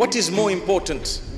What is more important,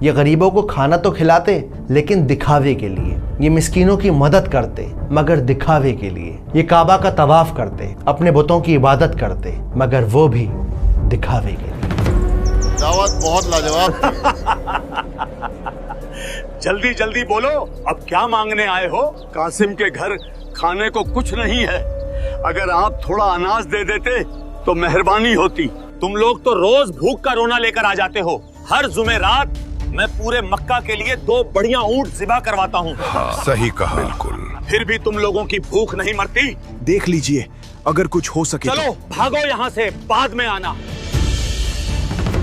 یہ غریبوں کو کھانا تو کھلاتے لیکن دکھاوے کے لیے، یہ مسکینوں کی مدد کرتے مگر دکھاوے کے لیے، یہ کعبہ کا طواف کرتے، اپنے بتوں کی عبادت کرتے مگر وہ بھی دکھاوے کے لیے۔ دعوت بہت لاجواب تھی۔ جلدی جلدی بولو، اب کیا مانگنے آئے ہو؟ قاسم کے گھر کھانے کو کچھ نہیں ہے، اگر آپ تھوڑا اناج دے دیتے تو مہربانی ہوتی۔ تم لوگ تو روز بھوک کا رونا لے کر آ جاتے ہو۔ ہر جمعرات میں پورے مکہ کے لیے 2 بڑھیا اونٹ ذبح کرواتا ہوں۔ صحیح کہا، بالکل۔ پھر بھی تم لوگوں کی بھوک نہیں مرتی۔ دیکھ لیجئے اگر کچھ ہو سکے۔ چلو بھاگو یہاں سے، بعد میں آنا۔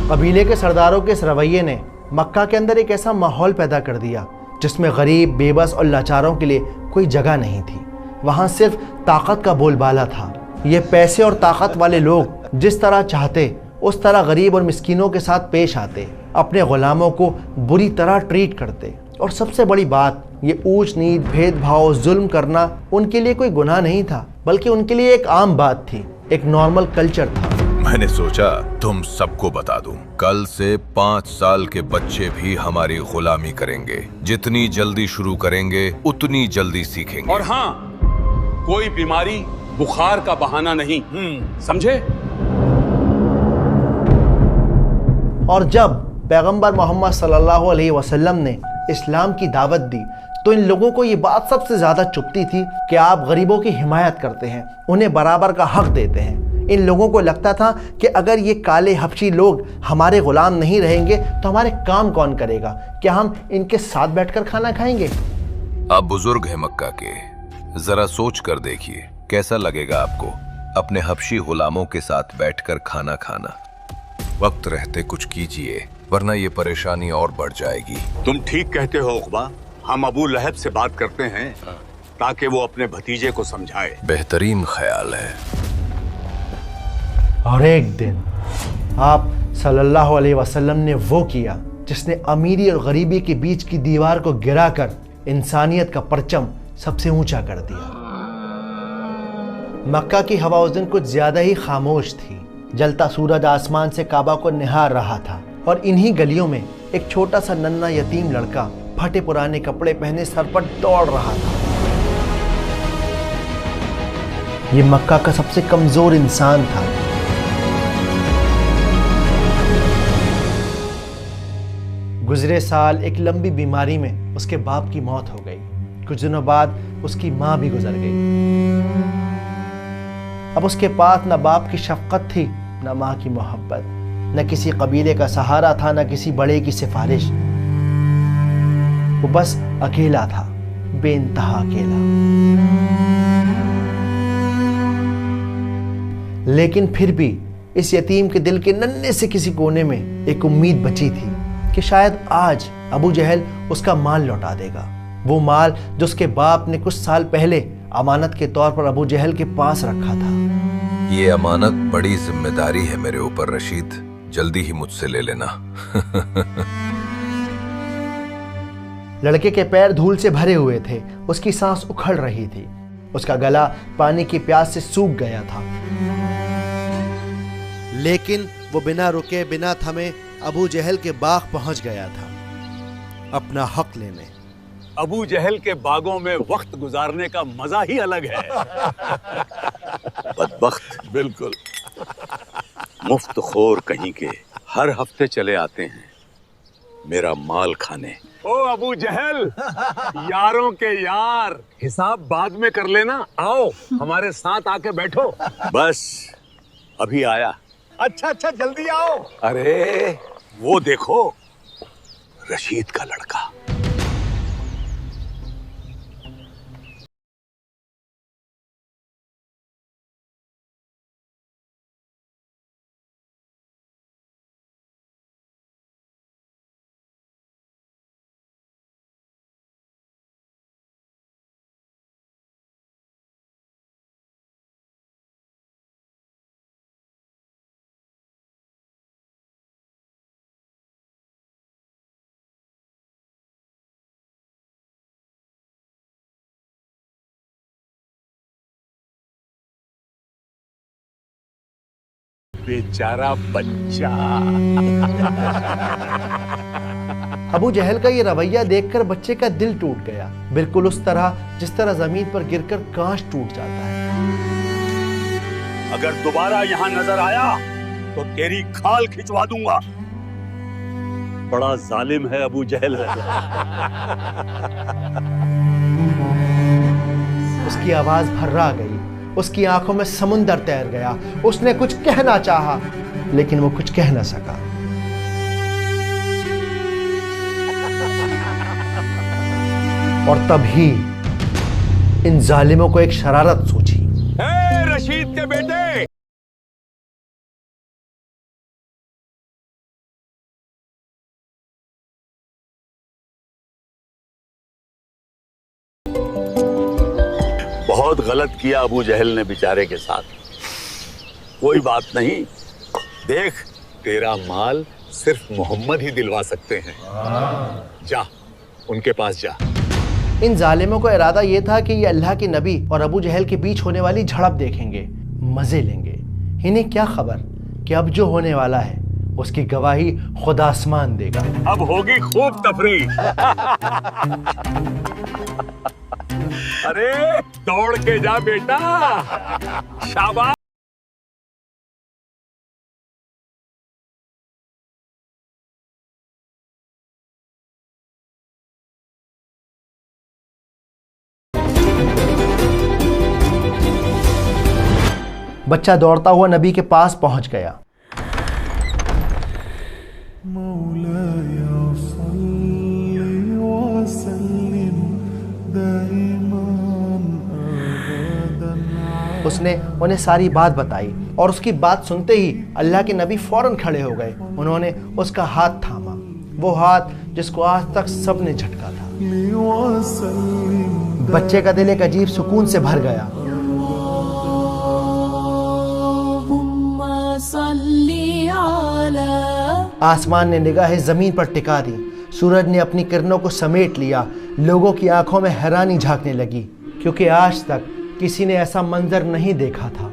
قبیلے کے سرداروں کے اس رویے نے مکہ کے اندر ایک ایسا ماحول پیدا کر دیا جس میں غریب، بے بس اور لاچاروں کے لیے کوئی جگہ نہیں تھی۔ وہاں صرف طاقت کا بول بالا تھا۔ یہ پیسے اور طاقت والے لوگ جس طرح چاہتے اس طرح غریب اور مسکینوں کے ساتھ پیش آتے، اپنے غلاموں کو بری طرح ٹریٹ کرتے، اور سب سے بڑی بات، یہ اونچ نیچ، بھید بھاؤ، ظلم کرنا ان کے لیے کوئی گناہ نہیں تھا، بلکہ ان کے لیے ایک عام بات تھی، ایک نارمل کلچر تھا۔ میں نے سوچا تم سب کو بتا دوں، کل سے 5 سال کے بچے بھی ہماری غلامی کریں گے۔ جتنی جلدی شروع کریں گے اتنی جلدی سیکھیں گے۔ اور ہاں، کوئی بیماری بخار کا بہانہ نہیں، سمجھے؟ اور جب پیغمبر محمد صلی اللہ علیہ وسلم نے اسلام کی دعوت دی تو ان لوگوں کو یہ بات سب سے زیادہ چبھتی تھی کہ آپ غریبوں کی حمایت کرتے ہیں، انہیں برابر کا حق دیتے ہیں۔ ان لوگوں کو لگتا تھا کہ اگر یہ کالے حبشی لوگ ہمارے غلام نہیں رہیں گے تو ہمارے کام کون کرے گا؟ کیا ہم ان کے ساتھ بیٹھ کر کھانا کھائیں گے؟ آپ بزرگ ہیں مکہ کے، ذرا سوچ کر دیکھیے کیسا لگے گا آپ کو اپنے حبشی غلاموں کے ساتھ بیٹھ کر کھانا کھانا۔ وقت رہتے کچھ کیجئے ورنہ یہ پریشانی اور بڑھ جائے گی۔ تم ٹھیک کہتے ہو عقبہ، ہم ابو لہب سے بات کرتے ہیں تاکہ وہ اپنے بھتیجے کو سمجھائے۔ بہترین خیال ہے۔ اور ایک دن آپ صلی اللہ علیہ وسلم نے وہ کیا جس نے امیری اور غریبی کے بیچ کی دیوار کو گرا کر انسانیت کا پرچم سب سے اونچا کر دیا۔ مکہ کی ہوا اس دن کچھ زیادہ ہی خاموش تھی۔ جلتا سورج آسمان سے کعبہ کو نہار رہا تھا، اور انہی گلیوں میں ایک چھوٹا سا ننھا یتیم لڑکا پھٹے پرانے کپڑے پہنے سر پر دوڑ رہا تھا۔ یہ مکہ کا سب سے کمزور انسان تھا۔ گزرے سال ایک لمبی بیماری میں اس کے باپ کی موت ہو گئی۔ کچھ دنوں بعد اس کی ماں بھی گزر گئی۔ اب اس کے پاس نہ باپ کی شفقت تھی، نہ ماں کی محبت، نہ کسی قبیلے کا سہارا تھا، نہ کسی بڑے کی سفارش۔ وہ بس اکیلا تھا، بے انتہا اکیلا۔ لیکن پھر بھی اس یتیم کے دل کے ننھے سے کسی کونے میں ایک امید بچی تھی کہ شاید آج ابو جہل اس کا مال لوٹا دے گا، وہ مال جو اس کے باپ نے کچھ سال پہلے امانت کے طور پر ابو جہل کے پاس رکھا تھا۔ یہ امانت بڑی ذمہ داری ہے میرے اوپر رشید، جلدی ہی مجھ سے لے لینا۔ لڑکے کے پیر دھول سے بھرے ہوئے تھے، اس کی سانس اکھڑ رہی تھی، اس کا گلا پانی کی پیاس سے سوکھ گیا تھا، لیکن وہ بنا رکے بنا تھمے ابو جہل کے باغ پہنچ گیا تھا اپنا حق لینے۔ ابو جہل کے باغوں میں وقت گزارنے کا مزہ ہی الگ ہے۔ بدبخت، بالکل مفت خور کہیں کے، ہر ہفتے چلے آتے ہیں میرا مال کھانے۔ او ابو جہل، یاروں کے یار، حساب بعد میں کر لینا، آؤ ہمارے ساتھ آ کے بیٹھو۔ بس ابھی آیا۔ اچھا اچھا جلدی آؤ۔ ارے وہ دیکھو، رشید کا لڑکا۔ بیچارہ بچہ۔ ابو جہل کا یہ رویہ دیکھ کر بچے کا دل ٹوٹ گیا، بالکل اس طرح جس طرح زمین پر گر کر کانچ ٹوٹ جاتا ہے۔ اگر دوبارہ یہاں نظر آیا تو تیری کھال کھچوا دوں گا۔ بڑا ظالم ہے ابو جہل۔ اس کی آواز بھرا گئی، اس کی آنکھوں میں سمندر تیر گیا۔ اس نے کچھ کہنا چاہا لیکن وہ کچھ کہہ نہ سکا۔ اور تبھی ان ظالموں کو ایک شرارت سوچی۔ اے رشید کے بیٹے، بہت غلط کیا ابو جہل نے بیچارے کے ساتھ۔ کوئی بات نہیں، دیکھ تیرا مال صرف محمد ہی دلوا سکتے ہیں۔ جا ان کے پاس جا۔ ان ظالموں کو ارادہ یہ تھا کہ یہ اللہ کے نبی اور ابو جہل کے بیچ ہونے والی جھڑپ دیکھیں گے، مزے لیں گے۔ انہیں کیا خبر کہ اب جو ہونے والا ہے اس کی گواہی خدا آسمان دے گا۔ اب ہوگی خوب تفریح۔ ارے دوڑ کے جا بیٹا، شاباش۔ بچہ دوڑتا ہوا نبی کے پاس پہنچ گیا۔ اس نے انہیں ساری بات بتائی اور اس کی بات سنتے ہی اللہ کے نبی فوراً کھڑے ہو گئے۔ انہوں نے اس کا ہاتھ تھاما، وہ ہاتھ جس کو آج تک سب نے جھٹکا تھا۔ بچے کا دل ایک عجیب سکون سے بھر گیا۔ آسمان نے نگاہیں زمین پر ٹکا دی، سورج نے اپنی کرنوں کو سمیٹ لیا۔ لوگوں کی آنکھوں میں حیرانی جھانکنے لگی، کیونکہ آج تک کسی نے ایسا منظر نہیں دیکھا تھا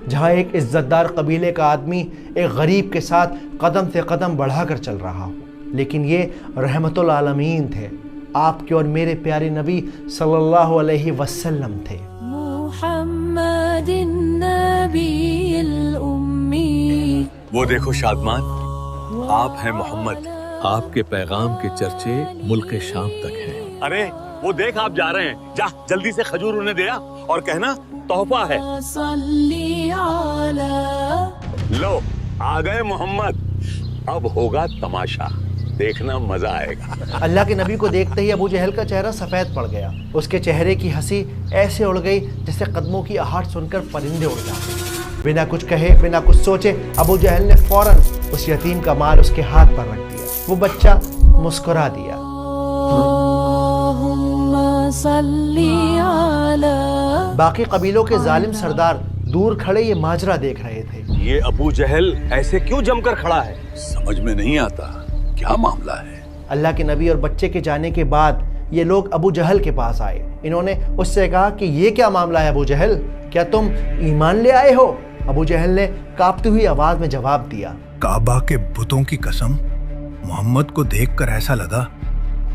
جہاں ایک عزت دار قبیلے کا آدمی ایک غریب کے ساتھ قدم سے قدم بڑھا کر چل رہا ہو۔ لیکن یہ رحمت العالمین تھے، آپ کے اور میرے پیارے نبی صلی اللہ علیہ وسلم تھے۔ محمد النبی الامی۔ وہ دیکھو شادمان، آپ ہیں محمد، آپ کے پیغام کے چرچے ملک شام تک ہیں۔ ارے وہ دیکھ آپ جا رہے ہیں، جا جلدی سے کھجور انہیں دیا اور کہنا تحفہ ہے۔ لو آ گئے محمد، اب ہوگا تماشا، دیکھنا مزہ آئے گا۔ اللہ کے نبی کو دیکھتے ہی ابو جہل کا چہرہ سفید پڑ گیا۔ اس کے چہرے کی ہنسی ایسے اڑ گئی جیسے قدموں کی آہٹ سن کر پرندے اڑ جاتے۔ بنا کچھ کہے، بنا کچھ سوچے، ابو جہل نے فوراً اس یتیم کا مال اس کے ہاتھ پر رکھ دیا۔ وہ بچہ مسکرا دیا۔ باقی قبیلوں کے ظالم سردار دور کھڑے یہ ماجرا دیکھ رہے تھے۔ یہ ابو جہل ایسے کیوں جم کر کھڑا ہے؟ سمجھ میں نہیں آتا کیا معاملہ ہے۔ اللہ کے نبی اور بچے کے جانے کے بعد یہ لوگ ابو جہل کے پاس آئے۔ انہوں نے اس سے کہا کہ یہ کیا معاملہ ہے ابو جہل، کیا تم ایمان لے آئے ہو؟ ابو جہل نے کانپتی ہوئی آواز میں جواب دیا، کعبہ کے بتوں کی قسم، محمد کو دیکھ کر ایسا لگا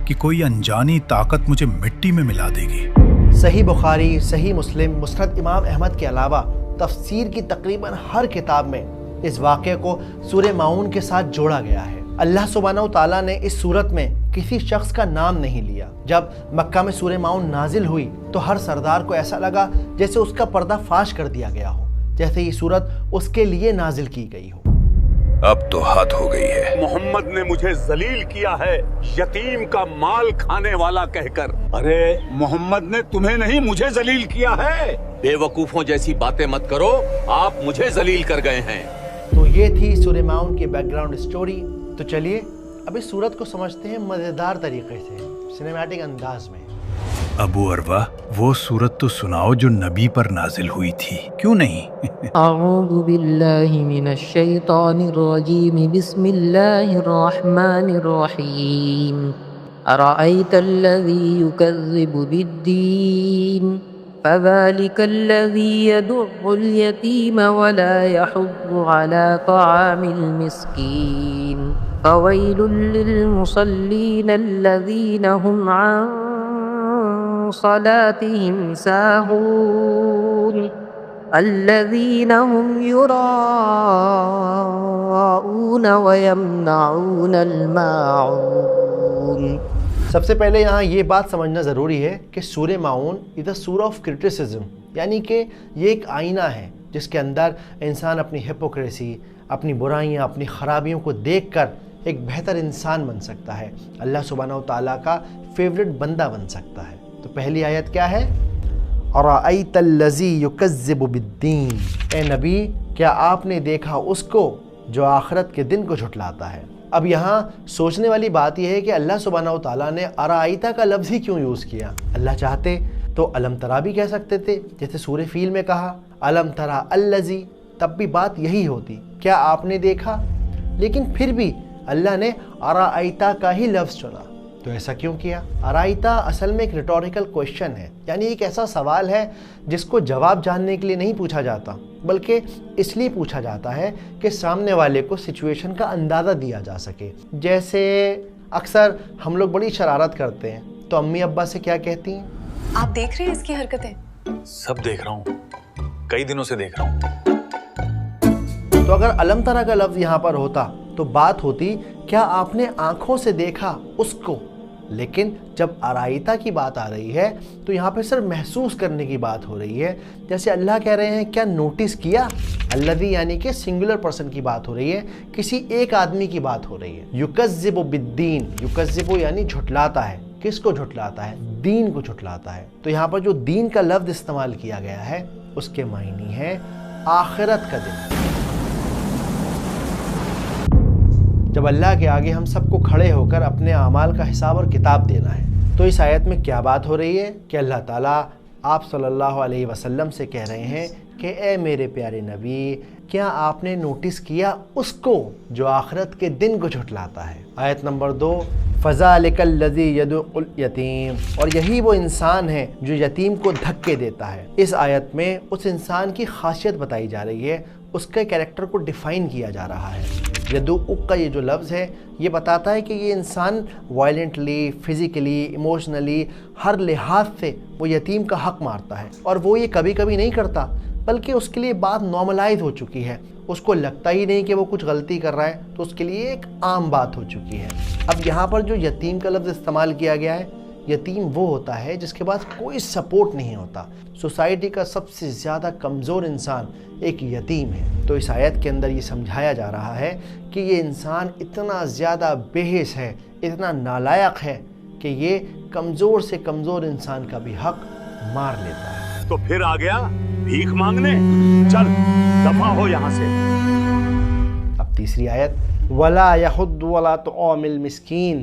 کہ کوئی انجانی طاقت مجھے مٹی میں ملا دے گی۔ صحیح بخاری، صحیح مسلم، مسند امام احمد کے علاوہ تفسیر کی تقریباً ہر کتاب میں اس واقعے کو سورہ ماعون کے ساتھ جوڑا گیا ہے۔ اللہ سبحانہ وتعالیٰ نے اس صورت میں کسی شخص کا نام نہیں لیا۔ جب مکہ میں سورہ ماعون نازل ہوئی تو ہر سردار کو ایسا لگا جیسے اس کا پردہ فاش کر دیا گیا ہو، جیسے یہ صورت اس کے لیے نازل کی گئی ہو۔ اب تو حد ہو گئی ہے۔ محمد نے مجھے ذلیل کیا ہے یتیم کا مال کھانے والا کہہ کر۔ ارے محمد نے تمہیں نہیں مجھے ذلیل کیا ہے۔ بے وقوفوں جیسی باتیں مت کرو، آپ مجھے ذلیل کر گئے ہیں۔ تو یہ تھی سورہ ماعون کی بیک گراؤنڈ سٹوری۔ تو چلیے اب اس صورت کو سمجھتے ہیں مزیدار طریقے سے، سنیمیٹک انداز میں۔ ابو عروہ، وہ سورت تو سناؤ جو نبی پر نازل ہوئی تھی، کیوں نہیں؟ اعوذ باللہ من الشیطان الرجیم، بسم اللہ الرحمن الرحیم۔ ارأیت الذی یکذب بالدین فذلك الذي يدع اليتيم ولا يحض على طعام المسكين فويل للمصلين الذين هم عن صلاتهم ساهون الذين هم يراءون ويمنعون الماعون۔ سب سے پہلے یہاں یہ بات سمجھنا ضروری ہے کہ سورہ ماعون از اے سورہ آف کرٹیسزم، یعنی کہ یہ ایک آئینہ ہے جس کے اندر انسان اپنی ہپوکریسی، اپنی برائیاں، اپنی خرابیوں کو دیکھ کر ایک بہتر انسان بن سکتا ہے، اللہ سبحانہ و تعالیٰ کا فیوریٹ بندہ بن سکتا ہے۔ تو پہلی آیت کیا ہے؟ اَرَأَيْتَ الَّذِي يُكَذِّبُ بِالدِّينِ، اے نبی کیا آپ نے دیکھا اس کو جو آخرت کے دن کو جھٹلاتا ہے۔ اب یہاں سوچنے والی بات یہ ہے کہ اللہ سبحانہ و تعالیٰ نے ارائیتا کا لفظ ہی کیوں یوز کیا؟ اللہ چاہتے تو علم ترا بھی کہہ سکتے تھے، جیسے سورہ فیل میں کہا علم ترا الذی، تب بھی بات یہی ہوتی، کیا آپ نے دیکھا؟ لیکن پھر بھی اللہ نے ارائیتا کا ہی لفظ چنا، تو ایسا کیوں کیا؟ ارائیتا اصل میں ایک ریٹوریکل کویشچن ہے، یعنی ایک ایسا سوال ہے جس کو جواب جاننے کے لیے نہیں پوچھا جاتا، بلکہ اس لیے پوچھا جاتا ہے کہ سامنے والے کو سچویشن کا اندازہ دیا جا سکے۔ جیسے اکثر ہم لوگ بڑی شرارت کرتے ہیں تو امی ابا سے کیا کہتی ہیں؟ آپ دیکھ رہے ہیں اس کی حرکتیں؟ سب دیکھ رہا ہوں، کئی دنوں سے دیکھ رہا ہوں۔ تو اگر علم ترا کا لفظ یہاں پر ہوتا تو بات ہوتی کیا آپ نے آنکھوں سے دیکھا اس کو، لیکن جب ارائیتا کی بات آ رہی ہے تو یہاں پہ صرف محسوس کرنے کی بات ہو رہی ہے، جیسے اللہ کہہ رہے ہیں کیا نوٹس کیا؟ الذی یعنی کہ سنگولر پرسن کی بات ہو رہی ہے، کسی ایک آدمی کی بات ہو رہی ہے۔ یکذب بالدین، یکذب یعنی جھٹلاتا ہے، کس کو جھٹلاتا ہے؟ دین کو جھٹلاتا ہے۔ تو یہاں پر جو دین کا لفظ استعمال کیا گیا ہے اس کے معنی ہے آخرت کا دن۔ جب اللہ کے آگے ہم سب کو کھڑے ہو کر اپنے اعمال کا حساب اور کتاب دینا ہے، تو اس آیت میں کیا بات ہو رہی ہے کہ اللہ تعالیٰ آپ صلی اللہ علیہ وسلم سے کہہ رہے ہیں کہ اے میرے پیارے نبی کیا آپ نے نوٹس کیا اس کو جو آخرت کے دن کو جھٹلاتا ہے؟ آیت نمبر 2 فَذَلِكَ الَّذِي يَدُعُّ الْيَتِيمَ، اور یہی وہ انسان ہے جو یتیم کو دھکے دیتا ہے۔ اس آیت میں اس انسان کی خاصیت بتائی جا رہی ہے، اس کے کیریکٹر کو ڈیفائن کیا جا رہا ہے۔ یدعو کا یہ جو لفظ ہے یہ بتاتا ہے کہ یہ انسان وائلنٹلی، فزیکلی، ایموشنلی، ہر لحاظ سے وہ یتیم کا حق مارتا ہے، اور وہ یہ کبھی کبھی نہیں کرتا بلکہ اس کے لیے بات نارملائز ہو چکی ہے، اس کو لگتا ہی نہیں کہ وہ کچھ غلطی کر رہا ہے، تو اس کے لیے ایک عام بات ہو چکی ہے۔ اب یہاں پر جو یتیم کا لفظ استعمال کیا گیا ہے، یتیم وہ ہوتا ہے جس کے پاس کوئی سپورٹ نہیں ہوتا۔ سوسائٹی کا سب سے زیادہ کمزور انسان ایک یتیم ہے۔ تو اس آیت کے اندر یہ سمجھایا جا رہا ہے کہ یہ انسان اتنا زیادہ بے حس ہے، اتنا نالائق ہے کہ یہ کمزور سے کمزور انسان کا بھی حق مار لیتا ہے۔ تو پھر آ گیا بھیک مانگنے، چل دفع ہو یہاں سے۔ اب تیسری آیت وَلَا يَحُضُّ وَلَا طُعَامِ الْمِسْكِينَ،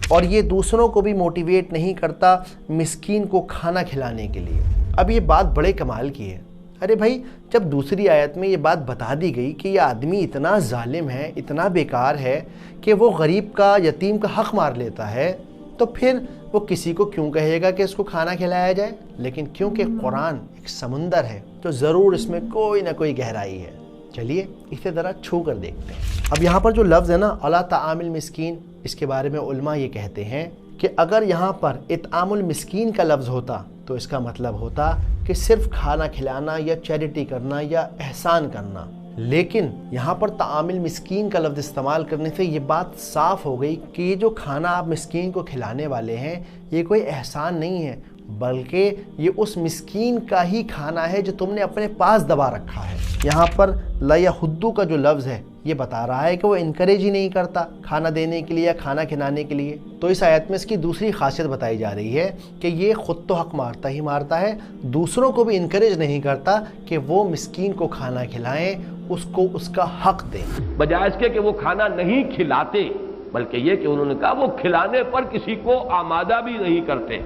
اور یہ دوسروں کو بھی موٹیویٹ نہیں کرتا مسکین کو کھانا کھلانے کے لیے۔ اب یہ بات بڑے کمال کی ہے۔ ارے بھائی جب دوسری آیت میں یہ بات بتا دی گئی کہ یہ آدمی اتنا ظالم ہے، اتنا بیکار ہے کہ وہ غریب کا، یتیم کا حق مار لیتا ہے، تو پھر وہ کسی کو کیوں کہے گا کہ اس کو کھانا کھلایا جائے؟ لیکن کیونکہ قرآن ایک سمندر ہے تو ضرور اس میں کوئی نہ کوئی گہرائی ہے۔ چلیے اسے ذرا چھو کر دیکھتے ہیں۔ اب یہاں پر جو لفظ ہے نا علی طعام المسکین، اس کے بارے میں علماء یہ کہتے ہیں کہ اگر یہاں پر اطعام المسکین کا لفظ ہوتا تو اس کا مطلب ہوتا کہ صرف کھانا کھلانا یا چیریٹی کرنا یا احسان کرنا، لیکن یہاں پر طعام المسکین کا لفظ استعمال کرنے سے یہ بات صاف ہو گئی کہ یہ جو کھانا آپ مسکین کو کھلانے والے ہیں یہ کوئی احسان نہیں ہے، بلکہ یہ اس مسکین کا ہی کھانا ہے جو تم نے اپنے پاس دبا رکھا ہے۔ یہاں پر لا یحض کا جو لفظ ہے یہ بتا رہا ہے کہ وہ انکریج ہی نہیں کرتا کھانا دینے کے لیے یا کھانا کھلانے کے لیے۔ تو اس آیت میں اس کی دوسری خاصیت بتائی جا رہی ہے کہ یہ خود تو حق مارتا ہی مارتا ہے، دوسروں کو بھی انکریج نہیں کرتا کہ وہ مسکین کو کھانا کھلائیں، اس کو اس کا حق دیں، بجائے اس کے کہ وہ کھانا نہیں کھلاتے، بلکہ یہ کہ انہوں نے کہا وہ کھلانے پر کسی کو آمادہ بھی نہیں کرتے،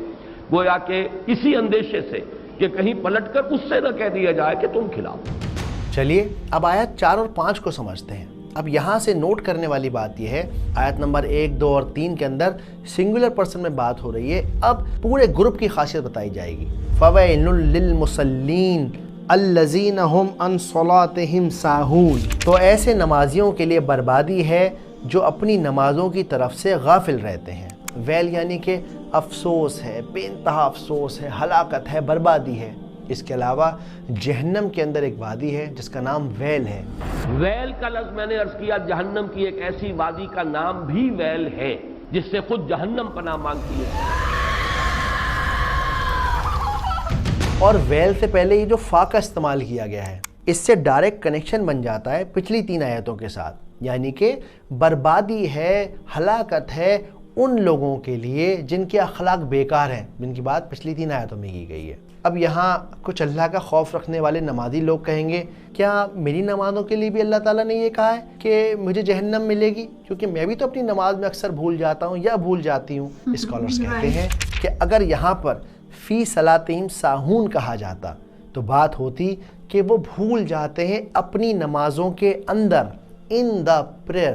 گویا کہ اسی اندیشے سے کہ کہیں پلٹ کر اس سے نہ کہہ دیا جائے کہ تم کھلاؤ۔ چلیے اب آیت 4 اور 5 کو سمجھتے ہیں۔ اب یہاں سے نوٹ کرنے والی بات یہ ہے، آیت نمبر 1، 2 اور 3 کے اندر سنگولر پرسن میں بات ہو رہی ہے، اب پورے گروپ کی خاصیت بتائی جائے گی۔ فَوَيْلٌ لِّلْمُصَلِّينَ الَّذِينَ هُمْ عَنْ صَلَاتِهِمْ سَاهُونَ، تو ایسے نمازیوں کے لیے بربادی ہے جو اپنی نمازوں کی طرف سے غافل رہتے ہیں۔ ویل یعنی کہ افسوس ہے، بے انتہا افسوس ہے، ہلاکت ہے، بربادی ہے۔ اس کے علاوہ جہنم کے اندر ایک وادی ہے جس کا نام ویل ہے۔ ویل کا لفظ میں نے عرض کیا، جہنم کی ایک ایسی وادی کا نام بھی ویل ہے جس سے خود جہنم پناہ مانگتی ہے۔ اور ویل سے پہلے یہ جو فا کا استعمال کیا گیا ہے، اس سے ڈائریکٹ کنیکشن بن جاتا ہے پچھلی 3 آیتوں کے ساتھ، یعنی کہ بربادی ہے، ہلاکت ہے ان لوگوں کے لیے جن کے اخلاق بیکار ہیں، جن کی بات پچھلی 3 آیتوں میں کی گئی ہے۔ اب یہاں کچھ اللہ کا خوف رکھنے والے نمازی لوگ کہیں گے، کیا میری نمازوں کے لیے بھی اللہ تعالیٰ نے یہ کہا ہے کہ مجھے جہنم ملے گی؟ کیونکہ میں بھی تو اپنی نماز میں اکثر بھول جاتا ہوں یا بھول جاتی ہوں۔ اسکالرز کہتے ہیں کہ اگر یہاں پر فی صلاتہم ساہون کہا جاتا تو بات ہوتی کہ وہ بھول جاتے ہیں اپنی نمازوں کے اندر، ان دا پریئر،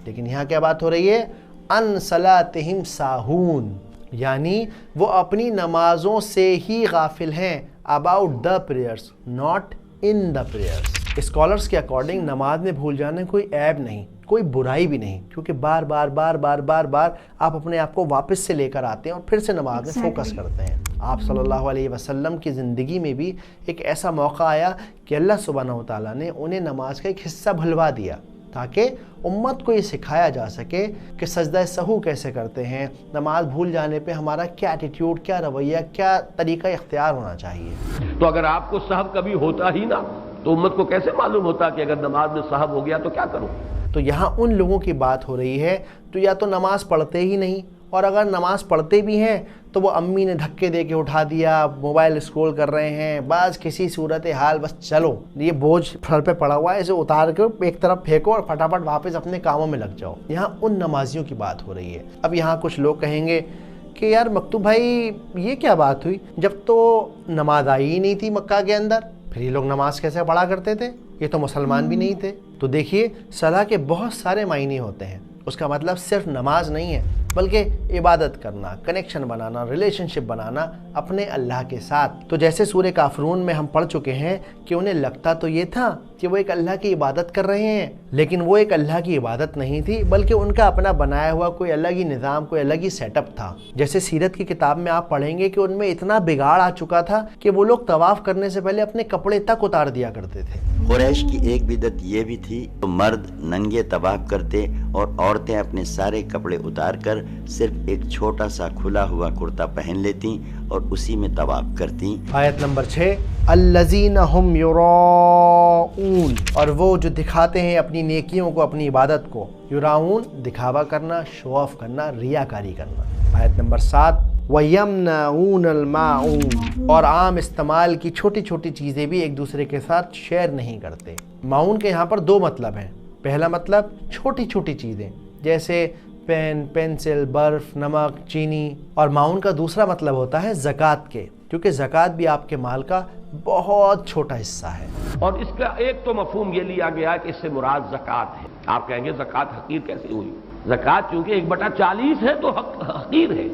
لیکن یہاں کیا بات ہو رہی ہے؟ ان صلاتہم ساہون، یعنی وہ اپنی نمازوں سے ہی غافل ہیں، about the prayers not in the prayers۔ Scholars کے اکارڈنگ نماز میں بھول جانا کوئی عیب نہیں، کوئی برائی بھی نہیں، کیونکہ بار بار آپ اپنے آپ کو واپس سے لے کر آتے ہیں اور پھر سے نماز میں فوکس کرتے ہیں۔ آپ صلی اللہ علیہ وسلم کی زندگی میں بھی ایک ایسا موقع آیا کہ اللہ سبحانہ وتعالیٰ نے انہیں نماز کا ایک حصہ بھلوا دیا تاکہ امت کو یہ سکھایا جا سکے کہ سجدہ سہو کیسے کرتے ہیں، نماز بھول جانے پہ ہمارا کیا ایٹیٹیوڈ، کیا رویہ، کیا طریقہ اختیار ہونا چاہیے۔ تو اگر آپ کو سہو کبھی ہوتا ہی نہ تو امت کو کیسے معلوم ہوتا کہ اگر نماز میں سہو ہو گیا تو کیا کروں؟ تو یہاں ان لوگوں کی بات ہو رہی ہے جو یا تو نماز پڑھتے ہی نہیں، اور اگر نماز پڑھتے بھی ہیں تو وہ امی نے دھکے دے کے اٹھا دیا، موبائل اسکرول کر رہے ہیں، بعض کسی صورتحال بس چلو یہ بوجھ سر پہ پڑا ہوا ہے، اسے اتار کے ایک طرف پھینکو اور فٹافٹ واپس اپنے کاموں میں لگ جاؤ۔ یہاں ان نمازیوں کی بات ہو رہی ہے۔ اب یہاں کچھ لوگ کہیں گے کہ یار مکتوب بھائی یہ کیا بات ہوئی، جب تو نماز آئی ہی نہیں تھی مکہ کے اندر، پھر یہ لوگ نماز کیسے پڑھا کرتے تھے؟ یہ تو مسلمان بھی نہیں تھے۔ تو دیکھیے صلاح کے بہت سارے معنی ہوتے ہیں، اس کا مطلب صرف نماز نہیں ہے بلکہ عبادت کرنا، کنیکشن بنانا، ریلیشن شپ بنانا اپنے اللہ کے ساتھ۔ تو جیسے سورہ کافرون میں ہم پڑھ چکے ہیں کہ انہیں لگتا تو یہ تھا کہ وہ ایک اللہ کی عبادت کر رہے ہیں، لیکن وہ ایک اللہ کی عبادت نہیں تھی بلکہ ان کا اپنا بنایا ہوا کوئی الگ ہی نظام، کوئی الگ ہی سیٹ اپ تھا۔ جیسے سیرت کی کتاب میں آپ پڑھیں گے کہ ان میں اتنا بگاڑ آ چکا تھا کہ وہ لوگ طواف کرنے سے پہلے اپنے کپڑے تک اتار دیا کرتے تھے۔ قریش کی ایک بدعت یہ بھی تھی تو مرد ننگے طواف کرتے اور عورتیں اپنے سارے کپڑے اتار کر صرف ایک چھوٹا سا کھلا ہوا کرتا پہن لیتی اور اسی میں طواف کرتی۔ آیت نمبر 6، الذین ہم یراؤون، اور وہ جو دکھاتے ہیں اپنی نیکیوں کو، اپنی عبادت کو، یراؤون دکھاوا کرنا، شو آف کرنا، ریاکاری کرنا۔ آیت نمبر 7، وَيَمْنَعُونَ الْمَاعُونَ، اور عام استعمال کی چھوٹی چھوٹی چیزیں بھی ایک دوسرے کے ساتھ شیئر نہیں کرتے۔ معون کے یہاں پر 2 مطلب ہیں۔ پہلا مطلب چھوٹی چھوٹی چیزیں جیسے پین، پینسل، برف، نمک، چینی، اور معون کا دوسرا مطلب ہوتا ہے زکوٰۃ کے، کیونکہ زکوٰۃ بھی آپ کے مال کا بہت چھوٹا حصہ ہے۔ اور اس کا ایک تو مفہوم یہ لیا گیا کہ اس سے مراد زکوٰۃ ہے۔ آپ کہیں گے زکوٰۃ حقیر کیسے ہوئی؟ زکوٰۃ چونکہ 1/40 ہے تو حقیر ہے،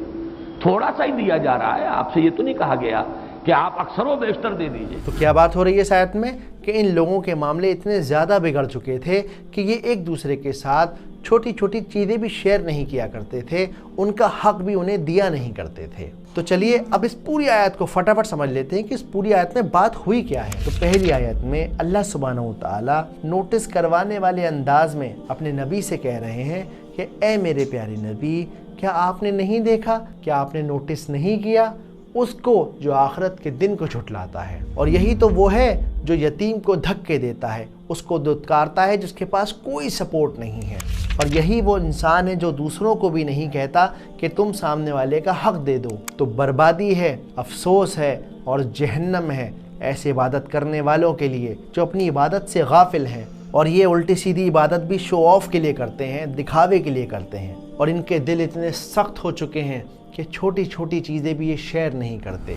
تھوڑا سا ہی دیا جا رہا ہے۔ آپ سے یہ تو نہیں کہا گیا کہ آپ اکثر و بیشتر دے دیجئے۔ تو کیا بات ہو رہی ہے اس آیت میں کہ ان لوگوں کے معاملے اتنے زیادہ بگڑ چکے تھے کہ یہ ایک دوسرے کے ساتھ چھوٹی چھوٹی چیزیں بھی شیئر نہیں کیا کرتے تھے، ان کا حق بھی انہیں دیا نہیں کرتے تھے۔ تو چلیے اب اس پوری آیت کو فٹافٹ سمجھ لیتے ہیں کہ اس پوری آیت میں بات ہوئی کیا ہے۔ تو پہلی آیت میں اللہ سبحانہ وتعالی نوٹس کروانے والے انداز میں اپنے نبی سے کہہ رہے ہیں کہ اے میرے پیارے نبی، کیا آپ نے نہیں دیکھا، کیا آپ نے نوٹس نہیں کیا اس کو جو آخرت کے دن کو جھٹلاتا ہے؟ اور یہی تو وہ ہے جو یتیم کو دھکے دیتا ہے، اس کو دھتکارتا ہے جس کے پاس کوئی سپورٹ نہیں ہے، اور یہی وہ انسان ہے جو دوسروں کو بھی نہیں کہتا کہ تم سامنے والے کا حق دے دو۔ تو بربادی ہے، افسوس ہے اور جہنم ہے ایسے عبادت کرنے والوں کے لیے جو اپنی عبادت سے غافل ہیں، اور یہ الٹی سیدھی عبادت بھی شو آف کے لیے کرتے ہیں، دکھاوے کے لیے کرتے ہیں، اور ان کے دل اتنے سخت ہو چکے ہیں کہ چھوٹی چھوٹی چیزیں بھی یہ شیئر نہیں کرتے۔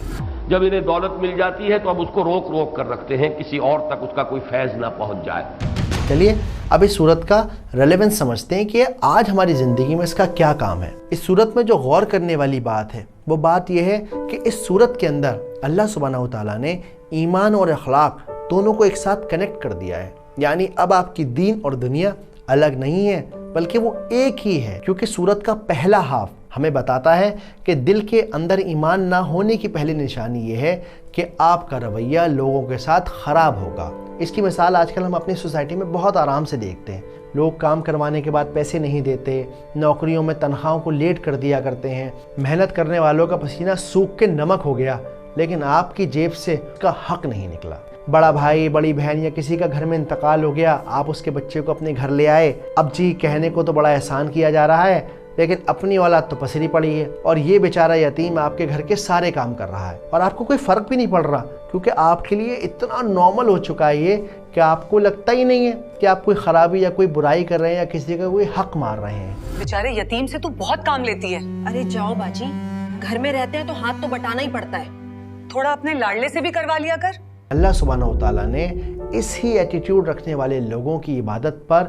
جب انہیں دولت مل جاتی ہے تو اب اس کو روک روک کر رکھتے ہیں، کسی اور تک اس کا کوئی فیض نہ پہنچ جائے۔ چلیے اب اس صورت کا ریلیونس سمجھتے ہیں کہ آج ہماری زندگی میں اس کا کیا کام ہے۔ اس صورت میں جو غور کرنے والی بات ہے وہ بات یہ ہے کہ اس صورت کے اندر اللہ سبحانہ وتعالیٰ نے ایمان اور اخلاق دونوں کو ایک ساتھ کنیکٹ کر دیا ہے، یعنی اب آپ کی دین اور دنیا الگ نہیں ہے بلکہ وہ ایک ہی ہے، کیونکہ صورت کا پہلا ہاف ہمیں بتاتا ہے کہ دل کے اندر ایمان نہ ہونے کی پہلی نشانی یہ ہے کہ آپ کا رویہ لوگوں کے ساتھ خراب ہوگا۔ اس کی مثال آج کل ہم اپنی سوسائٹی میں بہت آرام سے دیکھتے ہیں۔ لوگ کام کروانے کے بعد پیسے نہیں دیتے، نوکریوں میں تنخواہوں کو لیٹ کر دیا کرتے ہیں، محنت کرنے والوں کا پسینہ سوکھ کے نمک ہو گیا لیکن آپ کی جیب سے اس کا حق نہیں نکلا۔ بڑا بھائی بڑی بہن یا کسی کا گھر میں انتقال ہو گیا، آپ اس کے بچے کو اپنے گھر لے آئے، اب جی کہنے کو تو بڑا احسان کیا جا رہا ہے لیکن اپنی اولاد تو پسری پڑی ہے اور یہ بیچارہ یتیم آپ کے گھر کے سارے کام کر رہا ہے اور آپ کو کوئی فرق بھی نہیں پڑ رہا، کیونکہ آپ کے لیے اتنا نارمل ہو چکا ہے یہ کہ آپ کو لگتا ہی نہیں ہے کہ آپ کوئی خرابی یا کوئی برائی کر رہے ہیں یا کسی کا کوئی حق مار رہے ہیں۔ بیچارے یتیم سے تو بہت کام لیتی ہے۔ ارے جاؤ باجی، گھر میں رہتے ہیں تو ہاتھ تو بٹانا ہی پڑتا ہے، تھوڑا اپنے لاڈلے سے بھی کروا لیا کر۔ اللہ سبحانہ وتعالیٰ نے اس ہی ایٹیٹیوڈ رکھنے والے لوگوں کی عبادت پر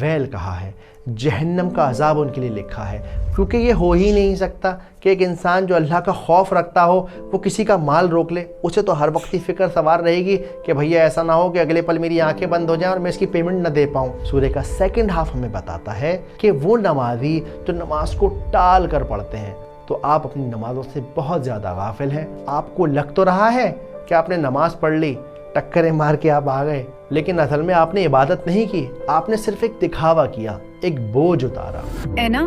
ویل کہا ہے، جہنم کا عذاب ان کے لیے لکھا ہے، کیونکہ یہ ہو ہی نہیں سکتا کہ ایک انسان جو اللہ کا خوف رکھتا ہو وہ کسی کا مال روک لے۔ اسے تو ہر وقت کی فکر سوار رہے گی کہ بھیا ایسا نہ ہو کہ اگلے پل میری آنکھیں بند ہو جائیں اور میں اس کی پیمنٹ نہ دے پاؤں۔ سورہ کا سیکنڈ ہاف ہمیں بتاتا ہے کہ وہ نمازی جو نماز کو ٹال کر پڑھتے ہیں، تو آپ اپنی نمازوں سے بہت زیادہ غافل ہیں۔ آپ کو لگ تو رہا ہے کہ آپ نے نماز پڑھ لی، ٹکریں مار کے آپ آ گئے، لیکن اصل میں آپ نے عبادت نہیں کی، آپ نے صرف ایک دکھاوا کیا، ایک بوجھ اتارا۔ اینا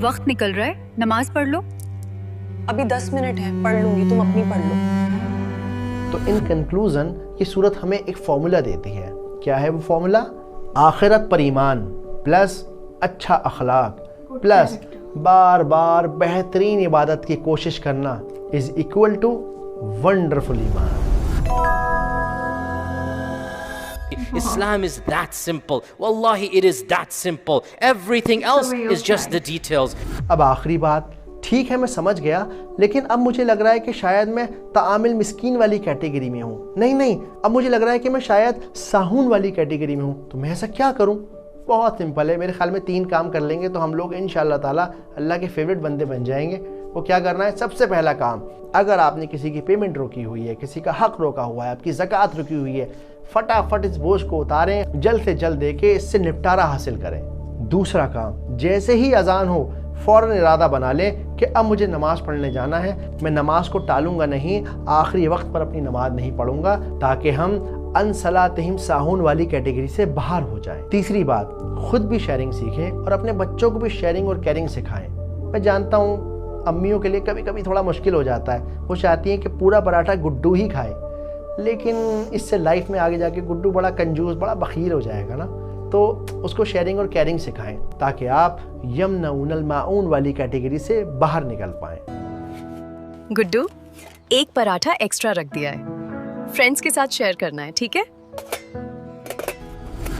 وقت نکل رہا ہے، نماز پڑھ لو۔ ابھی 10 منٹ ہے، پڑھ لوں گی، تم اپنی پڑھ لو۔ تو ان کنکلوژن یہ صورت ہمیں ایک فارمولا دیتی ہے۔ کیا ہے وہ فارمولا؟ آخرت پر ایمان پلس اچھا اخلاق پلس بار بار بہترین عبادت کی کوشش کرنا از اکول ٹو ونڈرفل ایمان۔ Islam is that simple. Wallahi, it is that simple. Everything else is just the details. اب آخری بات، ٹھیک ہے میں سمجھ گیا لیکن اب مجھے لگ رہا ہے کہ شاید میں تعامل مسکین والی کیٹیگری میں ہوں۔ نہیں، اب مجھے لگ رہا ہے کہ میں شاید ساہون والی کیٹیگری میں ہوں، تو میں ایسا کیا کروں؟ بہت سمپل ہے، میرے خیال میں 3 کام کر لیں گے تو ہم لوگ انشاءاللہ تعالی اللہ کے فیوریٹ بندے بن جائیں گے۔ وہ کیا کرنا ہے؟ سب سے پہلا کام، اگر آپ نے کسی کی پیمنٹ روکی ہوئی ہے، کسی کا حق روکا ہوا ہے، آپ کی زکوٰۃ رکی ہوئی ہے، فٹافٹ اس بوجھ کو اتاریں، جلد سے جلد دے کے اس سے نپٹارہ حاصل کریں۔ دوسرا کام، جیسے ہی اذان ہو فوراً ارادہ بنا لیں کہ اب مجھے نماز پڑھنے جانا ہے، میں نماز کو ٹالوں گا نہیں، آخری وقت پر اپنی نماز نہیں پڑھوں گا، تاکہ ہم ان صلاتہم ساہون والی کیٹیگری سے باہر ہو جائیں۔ تیسری بات، خود بھی شیئرنگ سیکھیں اور اپنے بچوں کو بھی شیئرنگ اور کیئرنگ سکھائیں۔ میں جانتا ہوں امیوں کے لیے کبھی کبھی تھوڑا مشکل ہو جاتا ہے، وہ چاہتی ہیں کہ پورا پراٹھا گڈو ہی کھائے، لیکن اس سے لائف میں آگے جا کے گڈو بڑا کنجوس، بڑا بخیل ہو جائے گا نا، تو اس کو شیئرنگ اور کیئرنگ سکھائیں تاکہ آپ یمنعون الماعون والی کیٹیگری سے باہر نکل پائیں۔ گڈو، ایک پراٹھا ایکسٹرا رکھ دیا ہے، فرینڈز کے ساتھ شیئر کرنا ہے، ٹھیک ہے؟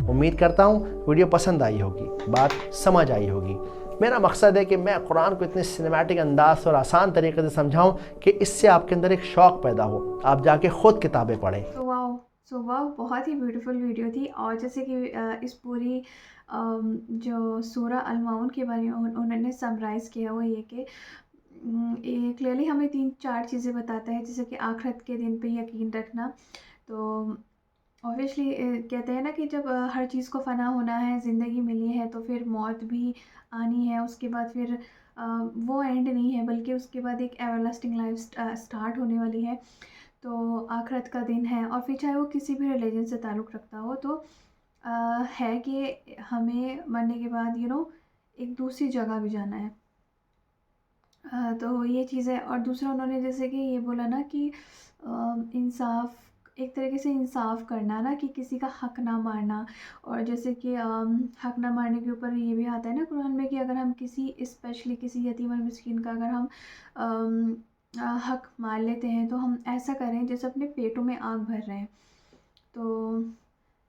امید کرتا ہوں ویڈیو پسند آئی ہوگی، بات سمجھ آئی ہوگی۔ میرا مقصد ہے کہ میں قرآن کو اتنے سنیمیٹک انداز اور آسان طریقے سے سمجھاؤں کہ اس سے آپ کے اندر ایک شوق پیدا ہو، آپ جا کے خود کتابیں پڑھیں۔ سو واو، بہت ہی بیوٹیفل ویڈیو تھی، اور جیسے کہ اس پوری جو سورہ الماعون کے بارے میں انہوں نے سمرائز کیا وہ یہ کہ کلیئرلی ہمیں 3-4 چیزیں بتاتا ہے، جیسے کہ آخرت کے دن پہ یقین رکھنا۔ تو اوبیسلی کہتے ہیں نا کہ جب ہر چیز کو فنا ہونا ہے، زندگی ملی ہے تو پھر موت بھی آنی ہے، اس کے بعد پھر وہ اینڈ نہیں ہے بلکہ اس کے بعد ایک ایور لاسٹنگ لائف اسٹارٹ ہونے والی ہے۔ تو آخرت کا دن ہے، اور پھر چاہے وہ کسی بھی ریلیجن سے تعلق رکھتا ہو، تو ہے کہ ہمیں مرنے کے بعد ایک دوسری جگہ بھی جانا ہے۔ تو یہ چیز ہے، اور دوسرا انہوں نے جیسے کہ یہ بولا نا کہ انصاف، ایک طریقے سے انصاف کرنا نا، کہ کسی کا حق نہ مارنا، اور جیسے کہ حق نہ مارنے کے اوپر یہ بھی آتا ہے نا قرآن میں کہ اگر ہم کسی اسپیشلی کسی یتیم اور مسکین کا اگر ہم حق مار لیتے ہیں تو ہم ایسا کریں جیسے اپنے پیٹوں میں آگ بھر رہے ہیں۔ تو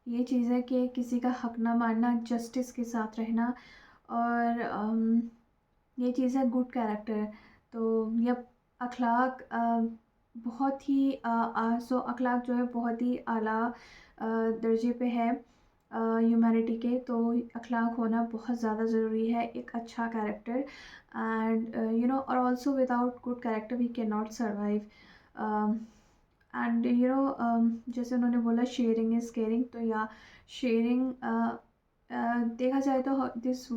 یہ چیز ہے کہ کسی کا حق نہ مارنا، جسٹس کے ساتھ رہنا، اور یہ چیز ہے گڈ کیریکٹر۔ تو یہ اخلاق بہت ہی اخلاق جو ہے بہت ہی اعلیٰ درجے پہ ہے، ہیومینٹی کے، تو اخلاق ہونا بہت زیادہ ضروری ہے، ایک اچھا کیریکٹر. اینڈ اور also without good character we can not survive. And جیسے انہوں نے بولا شیئرنگ از کیئرنگ، تو یا شیئرنگ دیکھا جائے تو this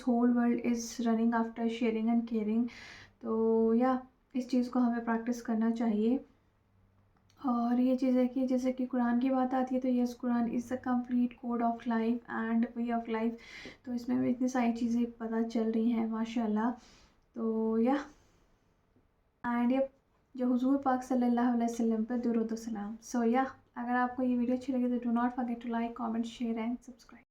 whole world is running after sharing and caring. تو یا اس چیز کو ہمیں پریکٹس کرنا چاہیے. اور یہ چیز ہے کہ جیسے کہ قرآن کی بات آتی ہے تو yes Quran is a complete code of life and way of life. تو اس میں بھی اتنی ساری چیزیں پتہ چل رہی ہیں ماشاء اللہ. تو یا اینڈ جو حضور پاک صلی اللہ علیہ وسلم پہ درود و سلام. سو یا اگر آپ کو یہ ویڈیو اچھی لگے تو do not forget to like, comment, share and subscribe.